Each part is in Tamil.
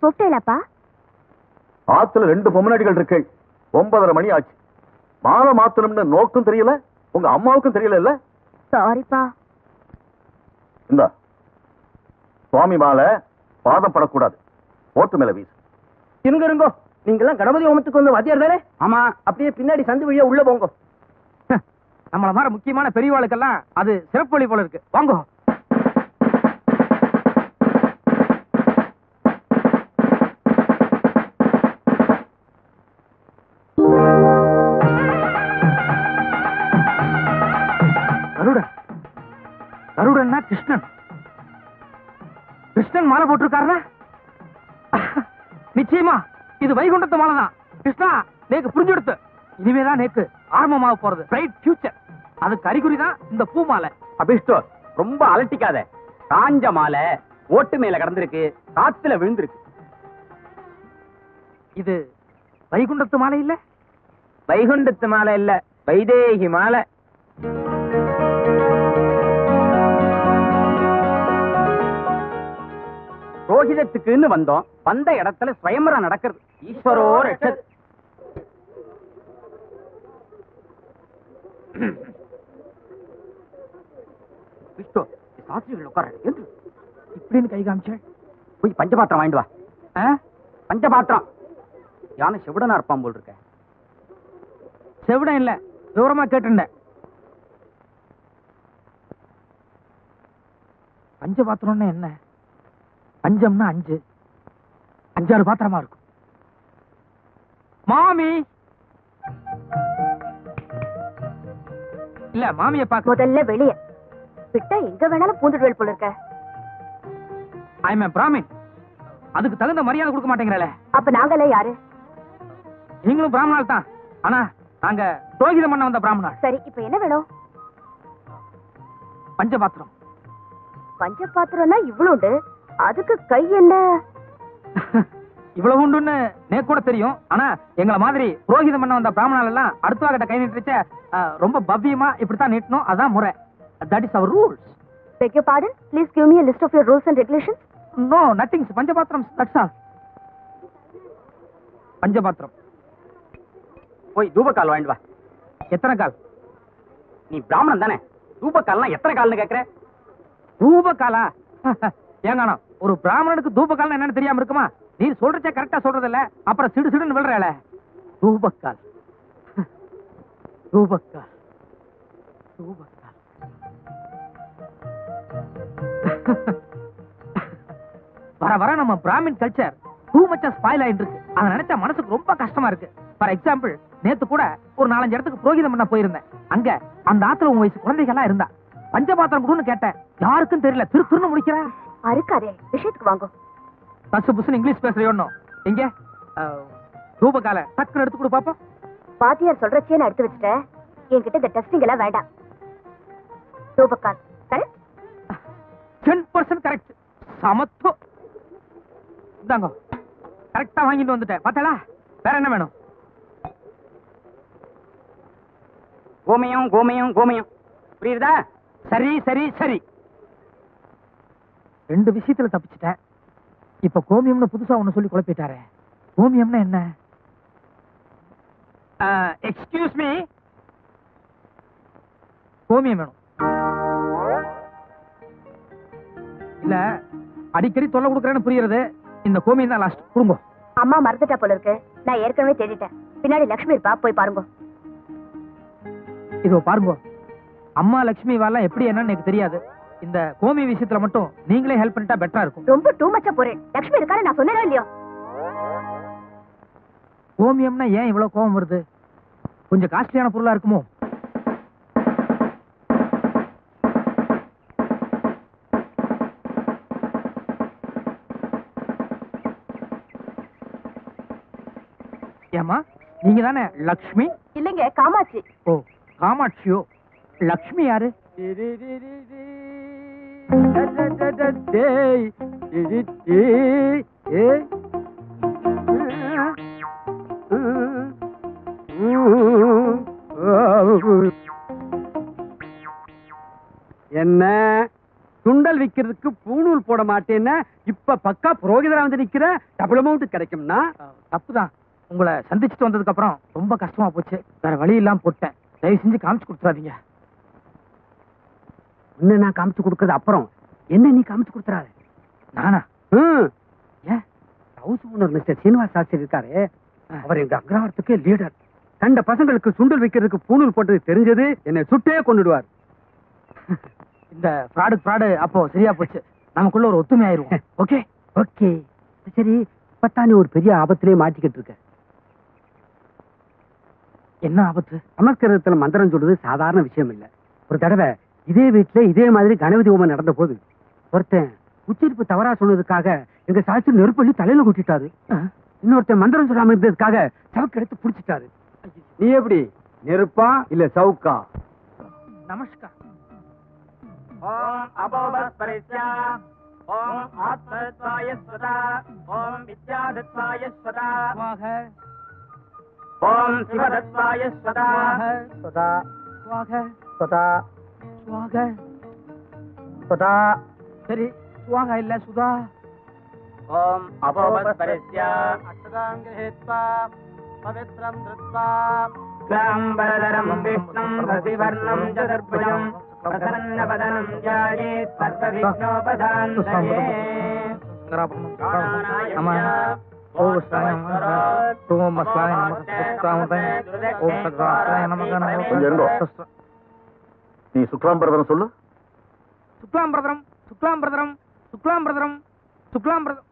கூப்பிட்டேலப்பா? ஆத்துல 2 பொம்மநாடிகள் இருக்கு. 9:30 மணி ஆச்சு. மாலை மாத்தணும்னு நோக்கும் தெரியல, உங்க அம்மாவுக்கும் தெரியல. இல்ல சாரிப்பா. இந்த சுவாமி மாலை பாதம் படக்கூடாது. போட்டு மேல வீசு. இருங்கோ, நீங்க எல்லாம் கணபதி ஹோமத்துக்கு வந்து வாத்தியார் தானே? ஆமா. அப்படியே பின்னாடி சந்து வழியா உள்ள போங்க. நம்மள மாதிரி முக்கியமான பெரியவாளுக்கெல்லாம் அது சிறப்பு வழி போல இருக்கு. வாங்க. கருடன்னா கிருஷ்ணன். கிருஷ்ணன் மாலை போட்டிருக்காருன்னா நிச்சயமா இது வைகுண்டத்து மாலை தான். கிருஷ்ணா, நேக்கு புரிஞ்செடுத்து. இனிமேதான் நேக்கு ஆரம்பமாக போறது. Bright future. அதுக்கு அறிகுறி தான் இந்த பூ மாலை. அபிஷ்டோ, ரொம்ப அலட்டிக்காத. காஞ்ச மாலை ஓட்டு மேல கடந்திருக்கு, காத்துல விழுந்திருக்கு. இது வைகுண்டத்து மாலை இல்ல? வைகுண்டத்து மாலை இல்ல, வைதேகி மாலை. ரோஹிதத்துக்குன்னு வந்தோம். வந்த இடத்துல ஸ்வயம்பரம் நடக்கிறது. ஈஸ்வரோ ரட்சத். விஷ்ணு, சாஸ்திரிகள் உட்கார என்று இப்படின்னு கை காமிச்ச. போய் பஞ்சபாத்திரம் வாங்கிட்டு வா. பஞ்சபாத்திரம். யானை செவிடனா இருப்பான் போல் இருக்க. செவிடம் இல்ல, விவரமா கேட்டுண்டேன். பஞ்சபாத்திரம்னா என்ன? பஞ்சம்னா 5, 5-6 பாத்திரமா இருக்கும். மாமி இல்ல, மாமிய பாக்க முதல்ல வெளியே விட்டா எங்க வேணாலும் பூந்துடுவேல் போல இருக்க. I am Brahmin. அதுக்கு தகுந்த மரியாதை கொடுக்க மாட்டேங்கிறல. அப்ப நாங்களே யாரு? நீங்களும் பிராமணால் தான். ஆனா நாங்க புரோகிதம் பண்ண வந்த பிராமணால். சரி, இப்ப என்ன வேணும்? பஞ்சபாத்திரம். பஞ்சபாத்திரம்னா இவ்வளவு, அதுக்கு கை என்ன? இவ்வளவு உண்டுன்னு நே கூட தெரியும். ஆனா எங்களை மாதிரி புரோகிதம் பண்ண வந்த பிராமணால் எல்லாம் அடுத்த கிட்ட கை நீட்டுச்ச ரொம்ப பவ்யமா இப்படித்தான் நீட்டணும். அதான் முறை. That is our rules. Beg your pardon? Please give me a list of your rules and regulations. No, nothing. பஞ்சபாத்திரம், that's all. பஞ்சபாத்திரம். போய் தூபக்கால் வாங்கிட்டு வா. எத்தனை கால்? நீ பிராமணன் தானே, தூபக்கால்லாம் எத்தனை கால்னு கேக்குற? தூபக்காலா? ஏங்கானோ, ஒரு பிராமணனுக்கு தூபக்கால் என்னன்னு தெரியாம இருக்குமா? நீ சொல்றச்சே கரெக்டா சொல்றது இல்ல, அப்புறம் சிடு சிடுன்னு விழுறல. தூபக்கால், தூபக்கால், தூபக்கால். வர வர நம்ம பிராமின் கல்ச்சர் டூ மச்சா ஸ்பாயில் ஆயிட்டு இருக்கு. அதை நினைச்சா மனசுக்கு ரொம்ப கஷ்டமா இருக்கு. ஃபார் எக்ஸாம்பிள், நேத்து கூட ஒரு 4-5 இடத்துக்கு புரோகிதம் பண்ண போயிருந்தேன். அங்க அந்த ஆத்துல உங்க வயசு குழந்தைகள்லாம் இருந்தா. பஞ்சபாத்திரம் கொடுன்னு கேட்டேன், யாருக்கும் தெரியல. திருன்னு முடிக்கிறேன். அருக்காரே, விஷயத்துக்கு வாங்க. பசு புசுன்னு இங்கிலீஷ் பேசுறோம். எங்க ரூபகால டக்குன்னு எடுத்து கொடு பாப்போம். பாத்தியார் சொல்றச்சே நான் எடுத்து வச்சுட்டேன். என்கிட்ட இந்த டெஸ்டிங் எல்லாம் வேண்டாம். ரூபகால் கரெக்ட்? 10% கரெக்ட். சமத்து. இந்தாங்க, கரெக்டா வாங்கிட்டு வந்துட்டேன். பார்த்தா வேற என்ன வேணும்? கோமயம், கோமயம், கோமயம். புரியுதா? சரி சரி சரி. 2 விஷயத்துல தப்பிச்சிட்டேன். இப்ப கோமியம்னு புதுசா ஒண்ணு சொல்லி குழப்பிட்டாரே. கோமியம்னா என்ன? எக்ஸ்கியூஸ் மீ, கோமியம் வேணும். இல்ல, அடிக்கடி தொல்லை கொடுக்கறேன்னு புரியுறது. இந்த கோமியம் தான் லாஸ்ட். கொடுங்க. அம்மா மறந்துட்டா போல இருக்கு. நான் ஏற்கனவே தேடிட்டேன். பின்னாடி லட்சுமி இருப்பா, போய் பாருங்க. இதோ பாருங்க. அம்மா லட்சுமி வாலாம் எப்படி என்னன்னு எனக்கு தெரியாது. இந்த கோமி விஷயத்துல மட்டும் நீங்களே ஹெல்ப் பண்ணிட்டா பெட்டரா இருக்கும். ரொம்ப டூ மச்சா போறேன். லட்சுமி இருக்காரு, நான் சொன்னேனோ இல்லையோ. கோமியம்னா ஏன் இவ்வளவு கோபம் வருது? கொஞ்சம் காஸ்ட்லியான பொருளா இருக்குமோ? ஏமா, நீங்க தானே லக்ஷ்மி? இல்லைங்க, காமாட்சி. ஓ, காமாட்சியோ. லக்ஷ்மி யாரு? என்ன சுண்டல் விக்கிறதுக்கு பூணூல் போட மாட்டேன்னா இப்ப பக்கா புரோகிதரா வந்து நிக்கிற டபுள் அமௌண்ட் கிடைக்கும்னா தப்புதான். உங்களை சந்திச்சுட்டு வந்ததுக்கு அப்புறம் ரொம்ப கஷ்டமா போச்சு. வேற வழி இல்லாம போட்டேன். தயவு செஞ்சு காமிச்சு கொடுத்துறாதீங்க. உன்ன நான் காமிச்சு கொடுக்கறது அப்புறம் என்ன நீ காமிச்சு கொடுத்துறாரு. நானா? ஏன் house owner mister Srinivas Shastri இருக்காரு, அவர் எங்க அக்ரஹாரத்துக்கே லீடர். கண்ட பசங்களுக்கு சுண்டல் வைக்கிறதுக்கு பூணூல் போட்டது தெரிஞ்சது என்னை சுட்டே கொண்டுடுவார். இந்த ஃப்ராடு அப்போ சரியா போச்சு. நமக்குள்ள ஒரு ஒத்துமை ஆயிருவோம். ஓகே ஓகே சரி. இப்பத்தான் நீ ஒரு பெரிய ஆபத்திலே மாட்டிக்கிட்டு இருக்க. என்ன ஆபத்து? சமஸ்கிருதத்துல மந்திரம் சொல்றது சாதாரண விஷயம் இல்ல. ஒரு தடவை இதே வீட்டுல இதே மாதிரி கணபதி ஹோமம் நடந்த போது ஒருத்தன் உச்சரிப்பு தவறா சொன்னதுக்காக எங்க சாஸ்திரி நெருப்பள்ளி தலையில கூட்டிட்டாரு. இன்னொருத்தன் மந்திரம் சொல்லாம இருந்ததுக்காக சவுக்கு எடுத்து புடிச்சிட்டாரு. நீ எப்படி நெருப்பா இல்ல சவுக்கா? நமஸ்கார். ஓம் அபோபஸ்பரிஸ்யா ஓம் ஆத்மத்வாய ஸ்வதா ஓம் வித்யாதத்வாய ஸ்வதா ஸ்வாஹ ஓம் சிவதத்வாய ஸ்வதா ஸ்வதா ஸ்வாஹ சுதா ஸ்வாஹ. சுதா சரி, ஸ்வாஹ இல்ல சுதா. ஓம் அபோபஸ்பரிஸ்யா அஷ்டாங்கிரஹித்வா பவித்ரம் த்ருத்வா க்லாம்பரதரம் விஷ்ணும் ரசிவர்ணம் சதுர்புஜம் பிரசன்னவதனம் ஜாயே சர்வவிக்னோபசாந்தயே கொஞ்சம் இருங்கோ. நீ சுக்லாம்பரதனம் சொல்லு. சுக்லாம் பிரதரம் சுக்லாம் பிரதரம் சுக்லாம் பிரதரம் சுக்லாம் பிரதம்.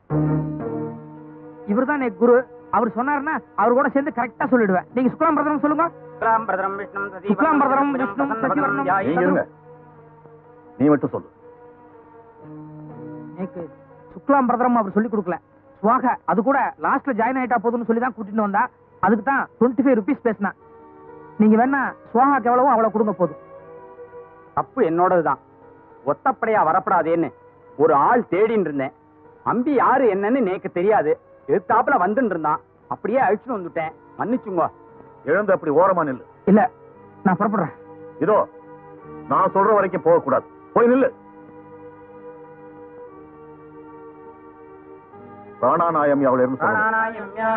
இவர்தான் என் குரு. அவர் சொன்னாருன்னா அவர் கூட சேர்ந்து கரெக்டா சொல்லிடுவேன். நீங்க சுக்லாம் பிரதரம் சொல்லுங்க. க்லாம்பரதரம் விஷ்ணும் சுக்லாம்பரதரம் விஷ்ணும் சசிவர்ணம். நீங்க இருங்க. நீ மட்டும் சொல்லு. எனக்கு சுக்லாம் பிரதரம் அவர் சொல்லி கொடுக்கல. ஸ்வாக அது கூட லாஸ்ட்ல ஜாயின் ஆயிட்டா போதும்னு சொல்லி தான் கூட்டிட்டு வந்தா. அதுக்கு தான் 25 rupees பேசினா. நீங்க வேணா ஸ்வாகாக்கு எவ்வளவோ அவ்வளவு கொடுங்க போதும். தப்பு என்னோடதுதான். ஒத்தப்படையா வரப்படாதேன்னு ஒரு ஆள் தேடின்னு இருந்தேன். அம்பி யாரு என்னன்னு எனக்கு தெரியாது. எதிர்த்தாப்புல வந்துட்டு இருந்தான். அப்படியே அழிச்சுட்டு வந்துட்டேன். மன்னிச்சுங்க. எழுந்து அப்படி ஓரமா நில்லு. இல்ல, நான் புறப்படுறேன். இதோ நான் சொல்ற வரைக்கும் போக கூடாது. போய் நில்லு. பிராணாநாயம் அவளை இருந்து சொல்லு. பிராணாநாயம்யா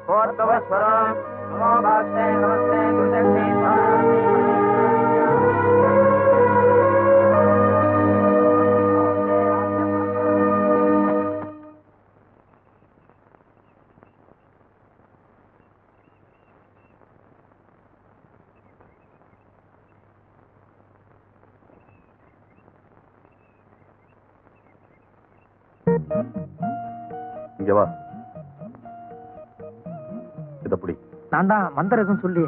கோர்பவஸ்வரம் நமோ பாக்தே நமஸ்தே குருதக்ஷே ஸ்வாமி. இங்க வா. இத புடி. நான் தான் மந்திரம் எதுவும் சொல்லி.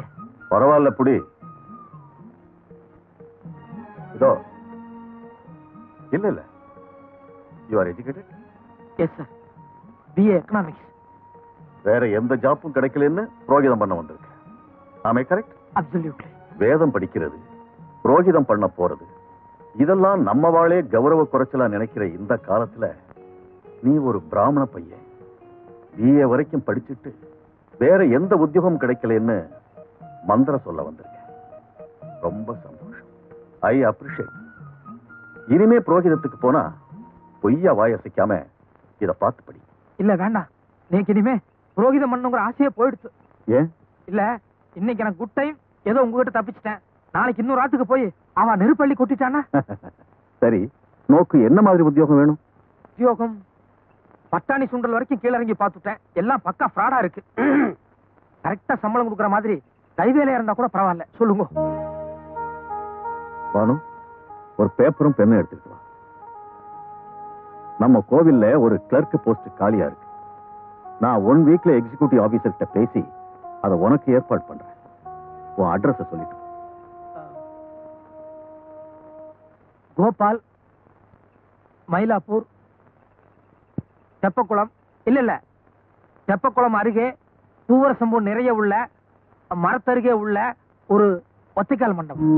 பரவாயில்ல புடி. இதோ. இல்ல இல்ல. You are educated? Yes sir, BA economics. வேற எந்த ஜாப்பும் கிடைக்கலன்னு புரோகிதம் பண்ண வந்திருக்க. ஆமே கரெக்ட்? அப்சல்யூட்லி. வேதம் படிக்கிறது, புரோகிதம் பண்ண போறது, இதெல்லாம் நம்ம வாளே கௌரவ குறைச்சலா நினைக்கிற இந்த காலத்துல நீ ஒரு பிராமண பையன் BA வரைக்கும் படிச்சுட்டு வேற எந்த உத்தியோகம் கிடைக்கலன்னு மந்திரம் சொல்ல வந்திருக்க. ரொம்ப சந்தோஷம். I appreciate. இனிமே புரோகிதத்துக்கு போனா பொய்யா வாயசிக்காம இத பார்த்து படி. இல்ல வேண்டாம், நீக்கு இனிமே புரோகிதம் பண்ணுங்கிற ஆசையே போயிடுச்சு. ஏன்? இல்ல, இன்னைக்கு எனக்கு குட் டைம், ஏதோ உங்ககிட்ட தப்பிச்சிட்டேன். நாளைக்கு இன்னொரு ஆத்துக்கு போய் அவன் நெருப்பள்ளி கொட்டிட்டானா? சரி, நோக்கு என்ன மாதிரி உத்தியோகம் வேணும்? உத்தியோகம் பட்டாணி சுண்டல் வரைக்கும் கீழ இறங்கி பார்த்துட்டேன். எல்லாம் பக்கா ஃப்ராடா இருக்கு. கரெக்டா சம்பளம் கொடுக்குற மாதிரி கைவேலையா இருந்தா கூட பரவாயில்ல. சொல்லுங்க. பானு, ஒரு பேப்பரும் பெண்ணும் எடுத்துட்டு வா. நம்ம கோவில்ல ஒரு கிளர்க் போஸ்ட் காலியா இருக்கு. நான் 1 வீக்ல எக்ஸிகியூட்டிவ் ஆபீசர் கிட்ட பேசி அதை உனக்கு ஏற்பாடு பண்றேன். உன் அட்ரஸ் சொல்லிட்டு. கோபால், மயிலாப்பூர், தெப்பக்குளம். இல்ல, தெப்பக்குளம் அருகே பூவரசம்பூ நிறைய உள்ள மரத்தருகே உள்ள ஒரு ஒத்தைக்கால் மண்டபம்.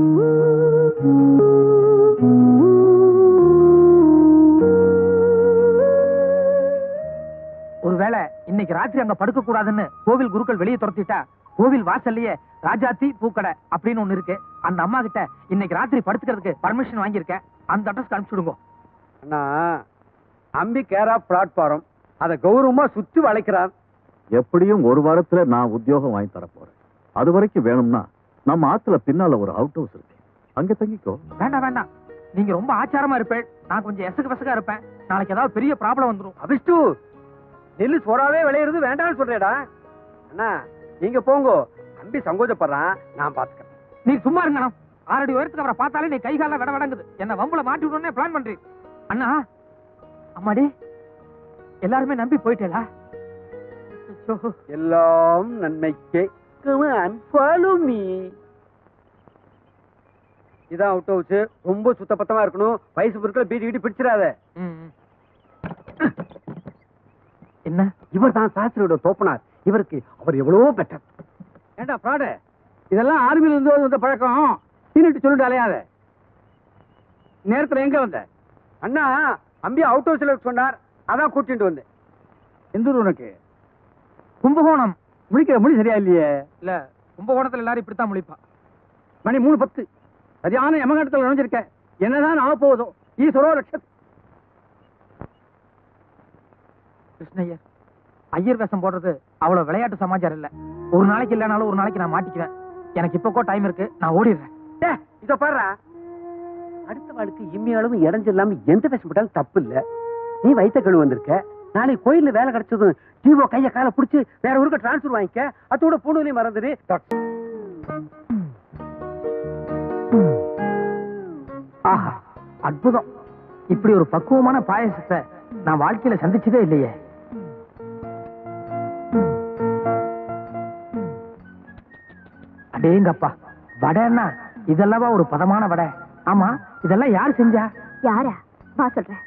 ஒருவேளை இன்னைக்கு ராத்திரி அங்க படுக்க கூடாதுன்னு கோவில் குருக்கள் வெளியே துரத்திட்டா, கோவில் வாசல்லையே ராஜாத்தி பூக்கடை அப்படின்னு ஒண்ணு இருக்கு. அந்த அம்மா கிட்ட இன்னைக்கு ராத்திரி படுத்துக்கிறதுக்கு பர்மிஷன் வாங்கியிருக்கேன். அந்த அட்ரஸ்க்கு அனுப்பிச்சுடுங்க. அண்ணா அம்பி கேரா பிளாட்ஃபாரம் அதை கௌரவமா சுத்தி வளைக்கிறான். எப்படியும் ஒரு வாரத்துல நான் உத்தியோகம் வாங்கி தர போறேன். அது வரைக்கும் வேணும்னா நம்ம ஆத்துல பின்னால ஒரு அவுட் ஹவுஸ் இருக்கு, அங்க தங்கிக்கோ. வேண்டாம் வேண்டாம், நீங்க ரொம்ப ஆச்சாரமா இருப்பேன், நான் கொஞ்சம் எசகு பசகா இருப்பேன். நாளைக்கு ஏதாவது பெரிய ப்ராப்ளம் வந்துடும். அபிஷ்டு நெல்லு சோறாவே விளையிறது வேண்டாம்னு சொல்றேடா. அண்ணா நீங்க போங்க, அம்பி சங்கோஜப்படுறான், நான் பாத்துக்கிறேன். நீ சும்மா இருங்கண்ணா. 6 அடி உயரத்துக்கு அவரை பார்த்தாலே நீ கை கால விட விடங்குது. என்ன வம்புல மாட்டி விடணும்னே பிளான் பண்றீங்க. அண்ணா அம்மாடி எல்லாருமே நம்பி போயிட்டேலா? எல்லாம் நன்மைக்கே. Follow me. இதான் அவுட் ஹவுஸ். ரொம்ப சுத்தபத்தமா இருக்கணும். வயசு பொருட்களை பீடி வீடி பிடிச்சிடாத. என்ன இவர் தான் சாஸ்திரியோட தோப்பனார். இவருக்கு அவர் எவ்வளவோ பெட்டர். ஏண்டா ஃப்ராடு, இதெல்லாம் ஆர்மியில இருந்து வந்த பழக்கம். சீனிட்டு சொல்லிட்டு அலையாத. நேரத்துல எங்க வந்த? அண்ணா அம்பி அவுட் ஹவுஸ்ல சொன்னார், அதான் கூட்டிட்டு வந்தேன். எந்த ஊர் உனக்கு? கும்பகோணம். முழிக்கிற மொழி சரியா இல்லையே. இல்ல, கும்பகோணத்துல எல்லாரும் இப்படித்தான் முழிப்பா. மணி 3:10. சரியான யமகண்டத்தில் நுழைஞ்சிருக்க. என்னதான் ஆக போகுதோ. ஈஸ்வரோ லட்சம். கிருஷ்ணய்யர், ஐயர் வேஷம் போடுறது அவ்வளவு விளையாட்டு சமாச்சாரம் இல்ல. ஒரு நாளைக்கு இல்லைனாலும் ஒரு நாளைக்கு நான் மாட்டிக்குவேன். எனக்கு இப்போக்கோ டைம் இருக்கு, நான் ஓடிடுறேன். இத பாரு, அடுத்த வாழ்க்கை இம்மையாலும் இடைஞ்சு இல்லாம எந்த வேஷம் போட்டாலும் தப்பு இல்ல. நீ வைத்த கழு வந்திருக்க. நாளைக்கு கோயில்ல வேலை கிடைச்சதும் ஜீவோ கைய கால புடிச்சு வேற ஊருக்கு டிரான்ஸ்பர் வாங்கிக்க. அதோட பூணுலையும் மறந்துடு. ஆஹா, அற்புதம். இப்படி ஒரு பக்குவமான பாயசத்தை நான் வாழ்க்கையில சந்திச்சதே இல்லையே. அடேங்கப்பா, வடைன்னா இதெல்லாம் ஒரு பதமான வடை. ஆமா, இதெல்லாம் யார் செஞ்சா? யாரா? வா சொல்றேன்.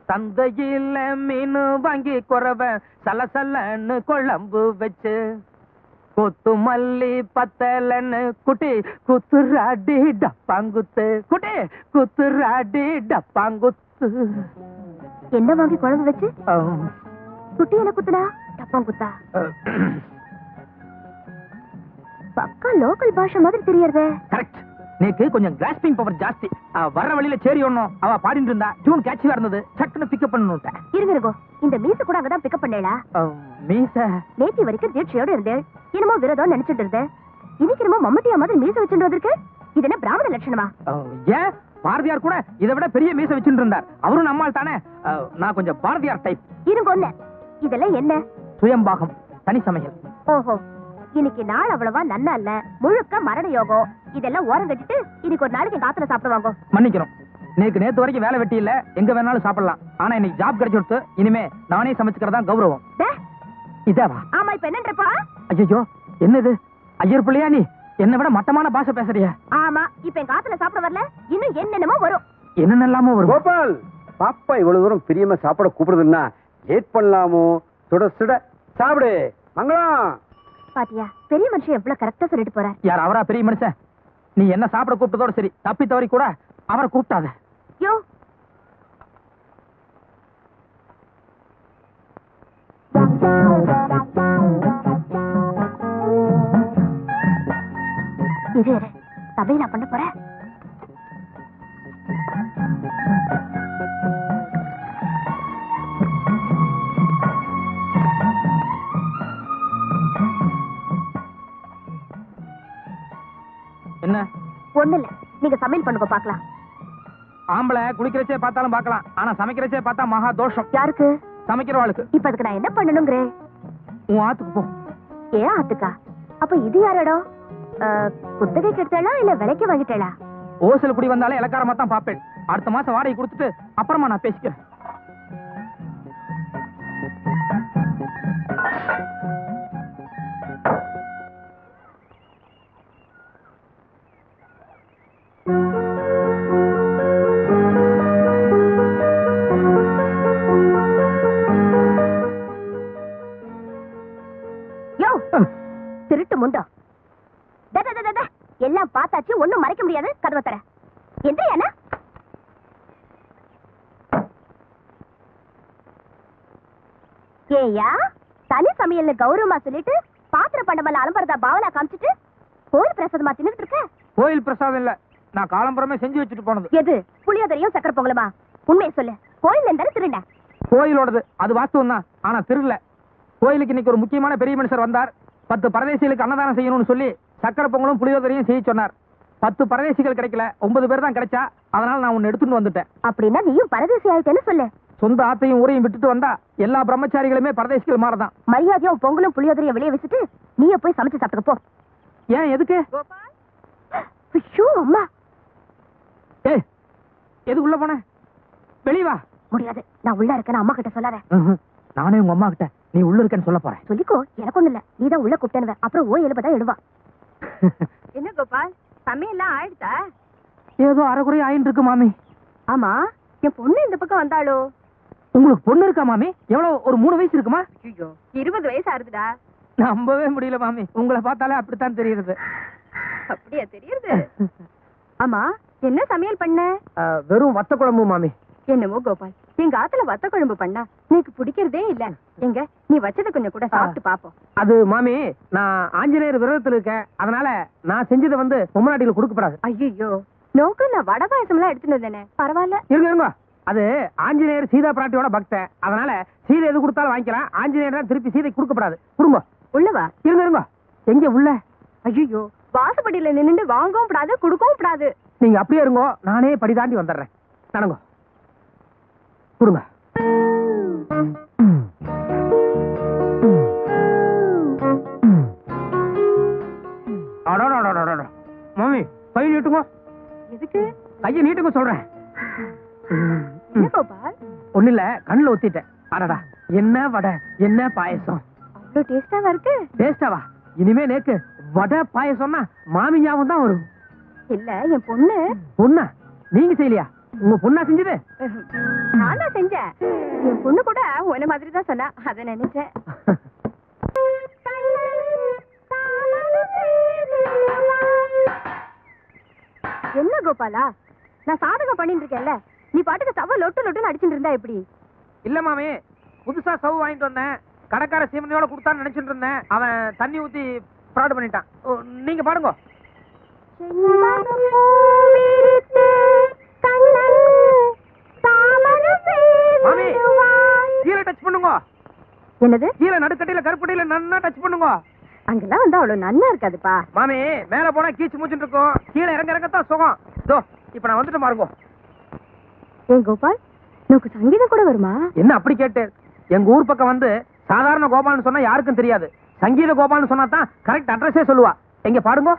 சந்தையில மீன் வாங்கி குறவ சலசலன்னு குழம்பு வச்சு கொத்து மல்லி பத்தலன்னு குட்டி குத்துராடி டப்பாங்குத்து, குட்டி குத்துராடி டப்பாங்குத்து. என்ன வாங்கி குழம்பு வச்சு குட்டி என்ன குத்துனா? டப்பாங்குத்தா? பக்கா லோக்கல் பாஷை மாதிரி தெரியறதே. கரெக்ட். நேக்கு கொஞ்சம் கிராஸ்பிங் பவர் ஜாஸ்தி. வர்ற வழியில சேரி ஒண்ணும் அவ பாடிட்டு இருந்தா டியூன் கேட்சியா இருந்தது. சட்டுன்னு பிக்கப் பண்ணனுட்டேன். இருங்க, இந்த மீச கூட அங்கதான் பிக்கப் பண்ணேளா? மீச நேத்தி வரைக்கும் தீட்சையோட இருந்தேன். என்னமோ விரதம் நினைச்சிட்டு இருந்தேன். இன்னைக்கு என்னமோ மம்மட்டியா மாதிரி மீச வச்சுட்டு வந்திருக்கு. இது என்ன பிராமண லட்சணமா? ஏன், பாரதியார் கூட இதை விட பெரிய மீச வச்சுட்டு இருந்தார். அவரும் நம்மால் தானே. நான் கொஞ்சம் பாரதியார் டைப். இருங்க ஒண்ணு, இதெல்லாம் என்ன? சுயம்பாகம், தனி சமையல். ஓஹோ, இன்னைக்கு நாள் அவ்வளவா நன்னா இல்ல, முழுக்க மரண யோகம். இதெல்லாம் ஓரம் கட்டிட்டு இன்னைக்கு ஒரு நாளைக்கு எங்க ஆத்துல சாப்பிடுவாங்க. மன்னிக்கணும், நேத்து வரைக்கும் வேலை வெட்டி இல்ல, எங்க வேணாலும் சாப்பிடலாம். ஆனா இன்னைக்கு ஜாப் கிடைச்சு கொடுத்து இனிமே நானே சமைச்சுக்கிறதா கௌரவம். இதாவா? ஆமா, இப்ப என்னன்றப்பா? ஐயோ, என்னது ஐயர் பிள்ளையா நீ? என்னை விட மட்டமான பாஷை பேசுறியா? ஆமா, இப்ப எங்க ஆத்துல சாப்பிட வரல, இன்னும் என்னென்னமோ வரும். என்னென்னலாமோ வரும். கோபால், பாப்பா இவ்வளவு தூரம் பிரியமா சாப்பிட கூப்பிடுதுன்னா லேட் பண்ணலாமோ? சுட சுட சாப்பிடு. மங்களம். பாத்தியா, பெரிய மனுஷன் எவ்வளவு கரெக்டா சொல்லிட்டு போறார். யார் அவரா பெரிய மனுஷன்? நீ என்ன சாப்பிட கூப்பிட்டதோட சரி, தப்பி தவறி கூட அவரை கூப்பிட்டாத. யோ, இது சபையில பண்ண போற. என்ன? ஒண்ணு இல்ல, நீங்க சமையல் பண்ணுங்க பாக்கலாம். ஆம்பளை குளிக்கிறச்சே பார்த்தாலும் பார்க்கலாம், ஆனா சமைக்கிறச்சே பார்த்தா மகா தோஷம். யாருக்கு? சமைக்கிறவாளுக்கு. இப்ப அதுக்கு நான் என்ன பண்ணணுங்கிறேன்? உன் ஆத்துக்கு போ. ஏன் ஆத்துக்கா? அப்ப இது யார் இடம்? குத்தகைக்கு எடுத்தாளா இல்ல விலைக்கு வாங்கிட்டாளா? ஓசல் குடி வந்தாலே இலக்காரமா தான் பாப்பேன். அடுத்த மாசம் வாடகை கொடுத்துட்டு அப்புறமா நான் பேசிக்கிறேன். திருட்டு முண்டோ, எல்லாம் பார்த்தாச்சு, ஒண்ணும் மறைக்க முடியாது. கதவை தர என்ன? ஏயா, தனி சமையல்னு கௌரவமா சொல்லிட்டு பாத்திர பண்டமல்ல அலம்பரதா பாவனா காமிச்சிட்டு கோயில் பிரசாதமா தின்னுட்டு இருக்க? கோயில் பிரசாதம் இல்ல, நான் காலம்பரமே செஞ்சு வச்சுட்டு போனது. எது? புளியோதரையும் சக்கரை பொங்கலுமா? உண்மையை சொல்லு. கோயில் இருந்தாலும் திருண்ட? கோயிலோடது, அது வாஸ்தவம் தான், ஆனா திருடல. கோயிலுக்கு இன்னைக்கு ஒரு முக்கியமான பெரிய மனுஷர் வந்தார். 10 பரதேசிகளுக்கு அன்னதானம் செய்யணும்னு சொல்லி சக்கரை பொங்கலும் புளியோதரையும் செய்ய சொன்னார். 10 பரதேசிகள் கிடைக்கல, 9 பேர் தான் கிடைச்சா. அதனால நான் உன்னை எடுத்துட்டு வந்துட்டேன். அப்படின்னா நீயும் பரதேசி ஆயிட்டேன்னு சொல்லு. சொந்த ஆத்தையும் ஊரையும் விட்டுட்டு வந்தா எல்லா பிரம்மச்சாரிகளுமே பரதேசிகள் மாறதான். மரியாதையும் பொங்கலும் புளியோதரையும் வெளியே வச்சுட்டு நீயே போய் சமைச்சு சாப்பிட்டுக்க போ. ஏன், எதுக்கு? ஐயோ அம்மா. ஏய், எது உள்ள போன? வெளிய வா. முடியாது, நான் உள்ள இருக்கேன்னு அம்மா கிட்ட சொல்லாத. நானே உங்க அம்மா கிட்ட நீ உள்ள இருக்கேன்னு சொல்ல போறேன். சொல்லிக்கோ, எனக்கு ஒண்ணு இல்ல. நீதான் உள்ள கூப்பிட்டேன்னு அப்புறம் ஓ எழுபதான் எழுவா. என்ன கோபால், சமையல்லாம் ஆயிடுதா? ஏதோ அரைக்குறை ஆயின்னு இருக்கு மாமி. ஆமா, என் பொண்ணு இந்த பக்கம் வந்தாளோ? உங்களுக்கு பொண்ணு இருக்கா மாமி? எவ்வளவு, ஒரு 3 வயசு இருக்குமா? 20 வயசு ஆறுதுடா. நம்பவே முடியல மாமி, உங்களை பார்த்தாலே அப்படித்தான் தெரியுது. அப்படியா தெரியுது? ஆமா, என்ன சமையல் பண்ண? வெறும் வத்த குழம்பு மாமி. என்னமோ கோபால், எங்க ஆத்துல வத்த குழம்பு பண்ணா எனக்கு பிடிக்கிறதே இல்ல. எங்க நீ வச்சத கொஞ்சம் கூட சாப்பிட்டு பாப்போம். அது மாமி, நான் ஆஞ்சநேயர் விரதத்துல இருக்கேன், அதனால நான் செஞ்சதை பொம்மநாட்டில கொடுக்கப்படாது. ஐயோ, நோக்கு நான் வடை பாயசம் எல்லாம் எடுத்துட்டு வந்தேனே. பரவாயில்ல, இருங்க. அது ஆஞ்சநேயர் சீதா பிராட்டியோட பக்தன், அதனால சீதை எது கொடுத்தாலும் வாங்கிக்கலாம். ஆஞ்சநேயர் தான் திருப்பி சீதை கொடுக்கப்படாது. கொடுங்க. உள்ளவா? இருங்க. எங்க உள்ள? ஐயோ, வாசப்படியில நின்னுட்டு வாங்கவும் கூடாது, கொடுக்கவும் கூடாது. நீங்க அப்படியே இருங்க, நானே படி தாண்டி வந்துடுறேன். நடங்க, கொடுங்க. மாமி, கை நீட்டுங்க. எதுக்கு? கையை நீட்டுங்க சொல்றேன். என்ன கோபால்? ஒண்ணு இல்ல, கண்ணுல ஒத்திட்டேன். அடடா, என்ன வடை, என்ன பாயசம். அவ்வளவு டேஸ்டாவா இருக்கு? டேஸ்டாவா? இனிமே நேக்கு வடை பாயசம்னா மாமி ஞாபகம் தான் வரும். இல்ல, என் பொண்ணு. பொண்ணா? நீங்க செய்யலையா? உங்க பொண்ணா செஞ்சது? நான் தான் செஞ்சேன். என் பொண்ணு கூட உன்ன மாதிரி தான் சொன்னா, அத நினைச்சேன். என்ன கோபாலா, நான் சாதகம் பண்ணிட்டு இருக்கேன்ல, நீ பாட்டுக்கு சவ லொட்டு லொட்டுன்னு அடிச்சுட்டு இருந்தா எப்படி? இல்ல மாமி, புதுசா சவு வாங்கிட்டு வந்தேன். கடைக்கார சீமனையோட கொடுத்தான்னு நினைச்சிட்டு இருந்தேன். அவன் தண்ணி ஊத்தி ஃப்ராட் பண்ணிட்டான். நீங்க பாடுங்க. மாமி, கீழே டச் பண்ணுங்க. என்னது? கீழே நடுக்கட்டையில கருப்பட்டையில நன்னா டச் பண்ணுங்க. அங்கெல்லாம் வந்து அவ்வளவு நன்னா இருக்காதுப்பா. மாமி, மேல போனா கீச்சு மூச்சுட்டு இருக்கும், கீழே இறங்கத்தான் சுகம். இதோ இப்ப நான் வந்துட்டு பாருங்க. ஏன் கோபால், உனக்கு சங்கீதம் கூட வருமா? என்ன அப்படி கேட்டு? எங்க ஊர் பக்கம் சாதாரண கோபால்னு சொன்னா யாருக்கும் தெரியாது. சங்கீத கோபால்னு சொன்னா தான் கரெக்ட் அட்ரஸே சொல்லுவா. எங்க பாடுங்க.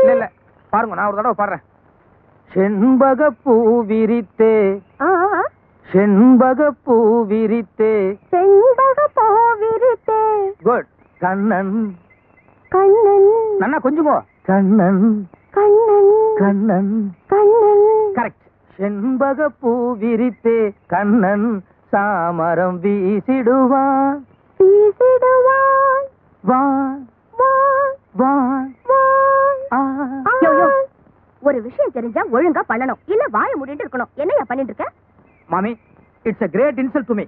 இல்ல இல்ல, பாருங்க, நான் ஒரு தடவை பாடுறேன். செண்பக பூ விரித்தே, செண்பக பூ விரித்தே, செண்பக பூ விரித்தே. குட். கண்ணன் கண்ணன். நன்னா கொஞ்சுங்கோ. கண்ணன் கண்ணன் கண்ணன் கண்ணன். கரெக்ட். செண்பக பூ விரித்தே கண்ணன் சாமரம் வீசிடுவான் வீசிடுவான். வான் வான் வான். வான். யோ, யோ, ஒரு விஷயம் தெரிஞ்சா ஒழுங்கா பண்ணணும், இல்ல வாய மூடிட்டு இருக்கணும். என்னையா பண்ணிட்டு இருக்க? மாமி, it's a great insult to me.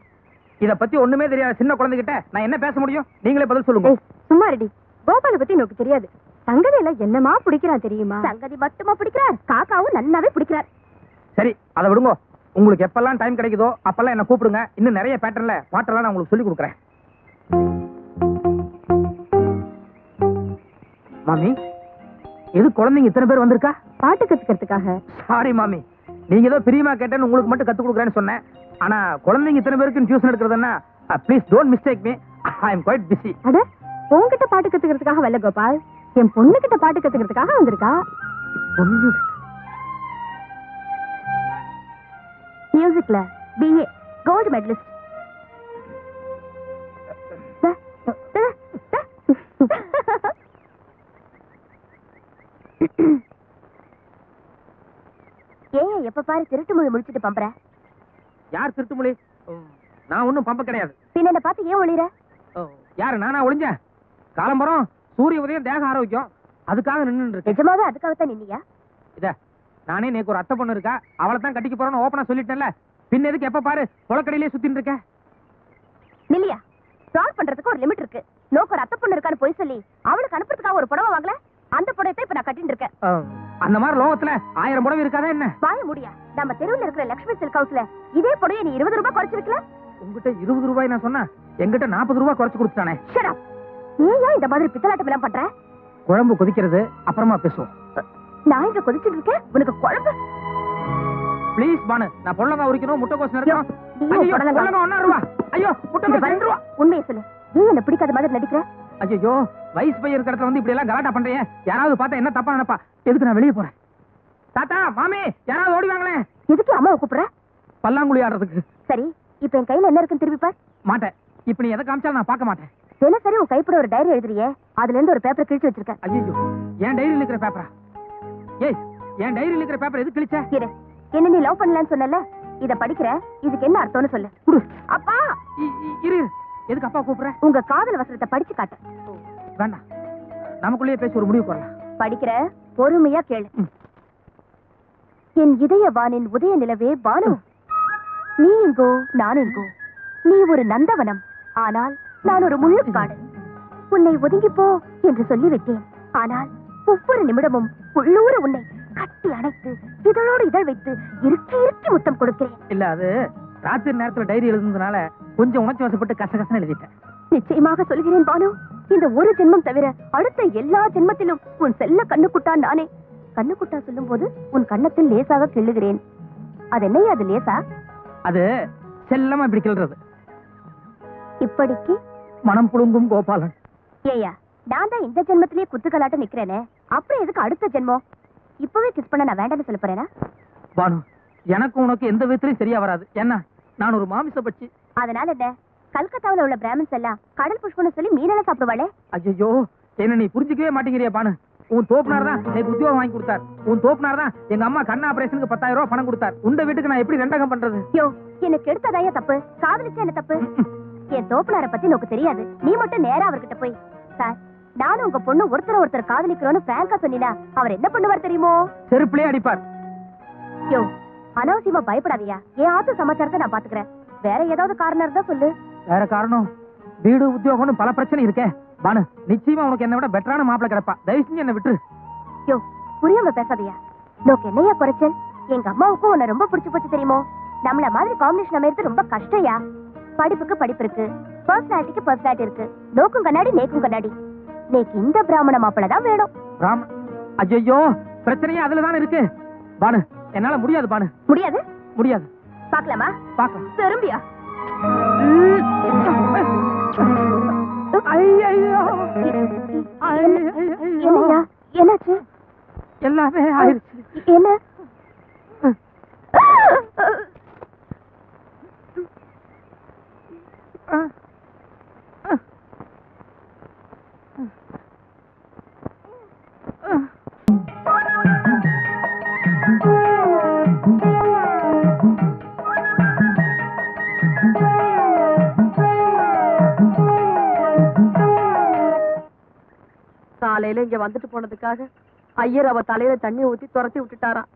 இத பத்தி ஒண்ணுமே தெரியாத சின்ன குழந்தைகிட்ட நான் என்ன பேச முடியும்? நீங்களே பதில் சொல்லுங்க. ஏய், சும்மா ரெடி. கோபால பத்தி எனக்கு தெரியாது. சங்கதியில என்னமா பிடிக்கிறான் தெரியுமா? சங்கதி மட்டுமா பிடிக்கிறார், காக்காவும் நல்லாவே பிடிக்கிறார். சரி, அதை விடுங்க. உங்களுக்கு எப்பெல்லாம் டைம் கிடைக்குதோ அப்பெல்லாம் என்ன கூப்பிடுங்க. இன்னும் நிறைய பேட்டர்ன்ல பாட்டெல்லாம் நான் உங்களுக்கு சொல்லி கொடுக்குறேன். மாமி, எது குழந்தைங்க இத்தனை பேர் வந்திருக்கா? பாட்டு கத்துக்கிறதுக்காக. சாரி மாமி, நீங்க ஏதோ பிரியமா கேட்டேன்னு உங்களுக்கு மட்டும் கத்து கொடுக்குறேன்னு சொன்னேன். ஆனா குழந்தைங்க இத்தனை பேருக்கு டியூஷன் எடுக்கிறதுன்னா please don't mistake me. I am quite busy. அட, உன்கிட்ட பாட்டு கத்துக்கிறதுக்காக வரல கோபால், என் பொண்ணு கிட்ட பாட்டு கத்துக்கிறதுக்காக வந்திருக்கா. பொண்ணு மியூசிக்ல BA கோல்டு மெடலிஸ்ட். ஏன் எப்ப பாரு திருட்டு மொழி முடிச்சிட்டு பம்பற? யார் திருட்டுமொழி? நான் ஒன்னும் பம்ப கிடையாது. பின்ன என்ன பார்த்து ஏன் ஒளிற? யாரு, நானா ஒளிஞ்சேன்? காலம்பரம் சூரிய உதயம் தேக ஆரோக்கியம், அதுக்காக நின்று இருக்கேன். நிஜமாவே அதுக்காகத்தான் நின்னியா? இத நானே நேக்கு ஒரு அத்தை பொண்ணு இருக்கா, அவளை தான் கட்டிக்க போறேன்னு ஓப்பனா சொல்லிட்டேன்ல. பின்ன எதுக்கு எப்ப பாரு கொலக்கடையிலே சுத்தின்னு இருக்க? நில்லியா, ஃப்ராட் பண்றதுக்கு ஒரு லிமிட் இருக்கு. நோக்கு ஒரு அத்தை பொண்ணு இருக்கான்னு போய் சொல்லி அவளுக்கு அனுப்புறதுக்காக ஒரு புடவை வாங்கல, அந்த புடவை இப்ப நான் கட்டிட்டு இருக்கேன். அந்த மாதிரி லோகத்துல 1000 புடவை இருக்காதா என்ன? வாய முடியா, நம்ம தெருவில் இருக்கிற லட்சுமி சில்க் ஹவுஸ்ல இதே புடவை நீ 20 ரூபாய் குறைச்சு வைக்கல. உங்ககிட்ட 20 ரூபாய் நான் சொன்னா என்கிட்ட 40 ரூபாய் குறைச்சு கொடுத்தானே. ஏன் இந்த மாதிரி பித்தலாட்டம் எல்லாம் பண்ற? குழம்பு கொதிக்கிறது, அப்புறமா பேசுவோம். நான் இங்க கொதிச்சிட்டு இருக்கேன், உனக்கு குழம்பு. ப்ளீஸ் பானு, நான் பொள்ளங்க உரிக்கணும், முட்டைக்கோஸ் நறுக்கணும். ஐயோ பொடலங்காய். பொள்ளங்க 1 ரூபாய். ஐயோ முட்டைக்கோஸ் 2 ரூபாய். உண்மையை சொல்லு, ஏன் என்ன பிடிக்காத மாதிரி நடிக்கிற? ஐயோ வயசு பையன் இருக்கிற இடத்துல வந்து இப்படி எல்லாம் கலாட்டா பண்றீங்க. யாராவது பார்த்தா என்ன தப்பா நினைப்பா? எதுக்கு நான் வெளியே போறேன்? தாத்தா மாமி யாராவது ஓடி வாங்களேன். எதுக்கு அம்மாவை கூப்பிடுற? பல்லாங்குழி ஆடுறதுக்கு. சரி, இப்ப என் கையில என்ன இருக்குன்னு திருப்பி பார். மாட்டேன். இப்ப நீ எதை காமிச்சாலும் நான் பார்க்க மாட்டேன். தினசரி உன் கைப்பட ஒரு டைரி எழுதுறியே, அதுல இருந்து ஒரு பேப்பர் கிழிச்சு வச்சிருக்கேன். ஐயோ என் டைரியில் இருக்கிற பேப்பரா? ஏய் என் டைரியில் இருக்கிற பேப்பர் எது கிழிச்ச? இரு, என்ன நீ லவ் பண்ணலன்னு சொன்னல, இத படிக்கிற, இதுக்கு என்ன அர்த்தம்னு சொல்லு. குடு. அப்பா, இரு. எதுக்கு அப்பா கூப்பிடுற? உங்க காதல் வசனத்தை படிச்சு காட்டு. வேண்டாம், நமக்குள்ளேயே பேசி ஒரு முடிவு போடலாம். படிக்கிற, பொறுமையா கேளு. என் இதய வானின் உதய நிலவே பானு, நீ எங்கோ நான் எங்கோ, நீ ஒரு நந்தவனம், ஆனால் நான் ஒரு முள்ளுக்காடு. உன்னை ஒதுங்கி போ என்று சொல்லிவிட்டேன், ஆனால் ஒவ்வொரு நிமிடமும் உள்ளூர உன்னை கட்டி அணைத்து இதழோடு இதழ் வைத்து இறுக்கி இறுக்கி முத்தம் கொடுக்கிறேன். இல்ல, அது ராத்திரி நேரத்துல டைரி எழுதுனதுனால கொஞ்சம் உணர்ச்சி வசப்பட்டு கசகசன்னு எழுதிட்டேன். நிச்சயமாக சொல்கிறேன் பானு, இந்த ஒரு ஜென்மம் தவிர அடுத்த எல்லா ஜென்மத்திலும் உன் செல்ல கண்ணுக்குட்டா நானே. கண்ணுக்குட்டா சொல்லும் போது உன் கண்ணத்தில் லேசாக கிள்ளுகிறேன். அது என்னையா அது லேசா? அது செல்லமா இப்படி கிள்றது. இப்படிக்கு மனம் புழுங்கும் கோபாலன். ஏயா, நான் தான் இந்த ஜென்மத்திலேயே குத்துக்கலாட்ட நிக்கிறேனே, அப்புறம் எதுக்கு அடுத்த ஜென்மம்? இப்பவே கிஸ் பண்ண நான் வேண்டாம்னு சொல்ல போறேனா? பானு, எனக்கு உனக்கு எந்த விதத்திலையும் சரியா வராது. என்ன, நான் ஒரு மாமிச பட்சி. அதனால என்ன, கல்கத்தாவுல உள்ள பிராமின்ஸ் எல்லாம் கடல் புஷ்பம்னு சொல்லி மீனெல்லாம் சாப்பிடுவாளே. ஐயோ என்ன நீ புரிஞ்சுக்கவே மாட்டேங்கிறியா பானு? உன் தோப்புனார் தான் எனக்கு உத்தியோகம் வாங்கி கொடுத்தார். உன் தோப்புனார் தான் எங்க அம்மா கண் ஆபரேஷனுக்கு 10,000 ரூபாய் பணம் கொடுத்தார். உண்ட வீட்டுக்கு நான் எப்படி ரெண்டகம் பண்றது? யோ, எனக்கு எடுத்ததாயா தப்பு, காதலிச்சா என்ன தப்பு? என் தோப்புனார பத்தி உனக்கு தெரியாது, நீ மட்டும் நேரா அவர்கிட்ட போய், சார் நானும் உங்க பொண்ணு ஒருத்தர் காதலிக்கிறோன்னு பிராங்கா சொன்னீனா அவர் என்ன பண்ணுவார் தெரியுமோ? செருப்பிலே அடிப்பார். யோ, அனாவசியமா பயப்படாதியா, என் ஆத்து சமாச்சாரத்தை நான் பாத்துக்கிறேன். வேற ஏதாவது காரணம் இருந்தா சொல்லு. வேற காரணம்? வீடு உத்தியோகம்னு பல பிரச்சனை இருக்கே பானு. நிச்சயமா உனக்கு என்ன விட பெட்டரான மாப்பிளை கிடப்பா. தயவு செஞ்சு என்ன விட்டுரு. யோ, புரியாம பேசாதியா. நோக்கு என்னையா குறைச்சல்? எங்க அம்மாவுக்கும் உன்னை ரொம்ப பிடிச்சு போச்சு தெரியுமோ? நம்மள மாதிரி காம்பினேஷன் அமைறது ரொம்ப கஷ்டம்யா. படிப்புக்கு படிப்பு இருக்கு, பர்சனாலிட்டிக்கு பர்சனாலிட்டி இருக்கு. நோக்கும் கண்ணாடி நேக்கும் கண்ணாடி. நேக்கு இந்த பிராமண மாப்பிளை தான் வேணும். ராமன், ஐயோ பிரச்சனையே அதுலதான் இருக்கு பானு. என்னால முடியாது பானு. முடியாது? முடியாது. பாக்கலாமா? பாக்கலாம். திரும்பியா? என்னையா, என்னாச்சு? எல்லாமே ஆயிடுச்சு. என்ன? காலையில இங்க வந்துட்டு போனதுக்காக ஐயர் அவ தலையில தண்ணி ஊத்தி துரத்தி விட்டுட்டாராம்.